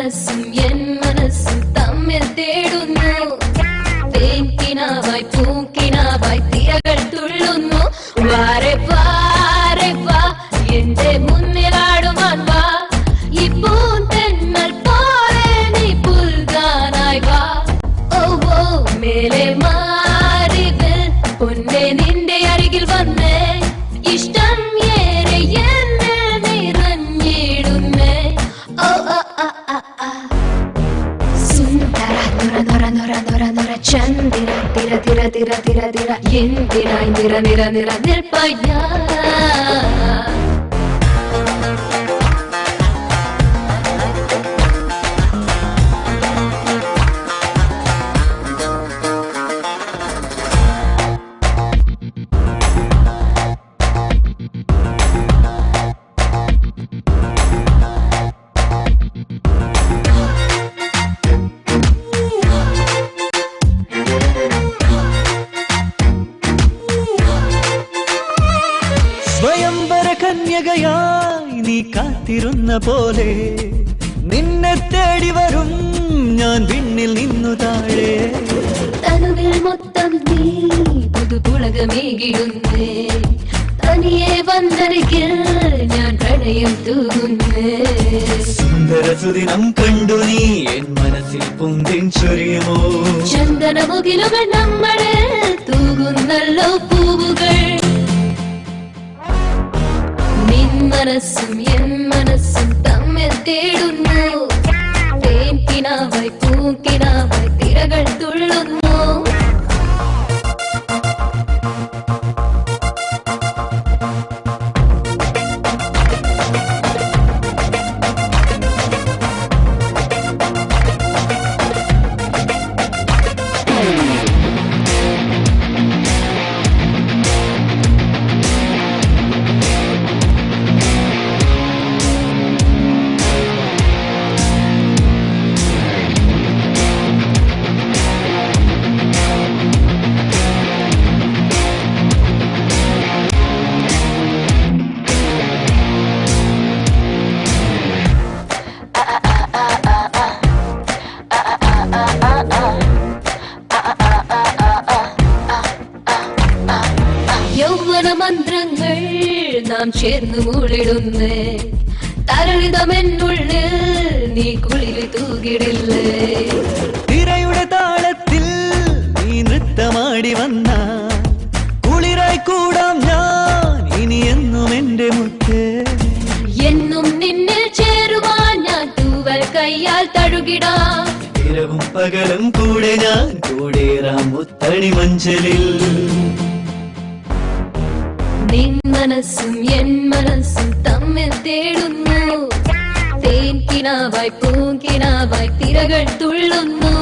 മനസ്സും എൻ മനസ്സും തമ്മിൽ തേടുന്നു. തേൻകിനാവായി പൂക്കിനാവായി തിരകൾ തുള്ളുന്നു. വാരെ വാരെ വാ എന്റെ മുന്നിലാടുവാൻ വാ. ഈ പൂന്തെന്നൽ പോലെ നീ പുൽകാനായി വാ. ഓ ഓ മേലെ മാറിവിൽ പൊന്നെ നിന്റെ അരികിൽ വന്നേ. ഇഷ്ടം ഏറെ എന്നിൽ നിറഞ്ഞിടുന്നേ. ഓ ഓ സുന്ദര നൊര നൊര നൊര നൊര നൊര ചന്ദിര തിര തിര തിര തിര തിര എന്തിനായി നിര നിര നിര നിൽപ്പയ്യ. സ്വയംവര കന്യകയായി നീ കാത്തിരുന്ന പോലെ നിന്നെ തേടി വരും ഞാൻ വിണ്ണിൽ നിന്നു താഴെ. തനുവിൽ മൊത്തം നീ പുതുപുളകമേകിടുന്നേ. തനിയെ വന്നരികിൽ ഞാൻ പ്രണയം തൂകുന്നേ. സുന്ദര സുദിനം കണ്ടു നീ എൻ മനസ്സിൽ പൊന്തിൻ ചൊരിയുമോ. ചന്ദനമുകിലുകൾ നമ്മളെ തൂകുന്നല്ലോ പൂവുകൾ. നിൻ മനസ്സും എൻ മനസ്സും തമ്മിൽ തേടുന്നു. തേൻകിനാവായി പൂക്കിനാവായി തിരകൾ തുള്ളുന്നു. യൗവന മന്ത്രങ്ങൾ നാം ചേർന്നു മൂളിടുന്നേ. തരളിതമെന്നുള്ളിൽ നീ കുളിരി തൂകിടില്ലേ. തിരയുടെ താളത്തിൽ നീ നൃത്തമാടി വന്ന കുളിരായി കൂടാം ഞാൻ ഇനി എന്നും എന്റെ മുത്തേ. എന്നും നിന്നിൽ ചേരുവാൻ ഞാൻ തൂവൽ കയ്യാൽ തഴുകിടാം. ഇരവും പകലും കൂടെ ഞാൻ കൂടേറാം മുത്തണി മഞ്ചലിൽ. നിൻ മനസ്സും എൻ മനസ്സും തമ്മിൽ തേടുന്നു. തേൻകിനാവായി പൂങ്കിനാവായി തിരകൾ തുള്ളുന്നു.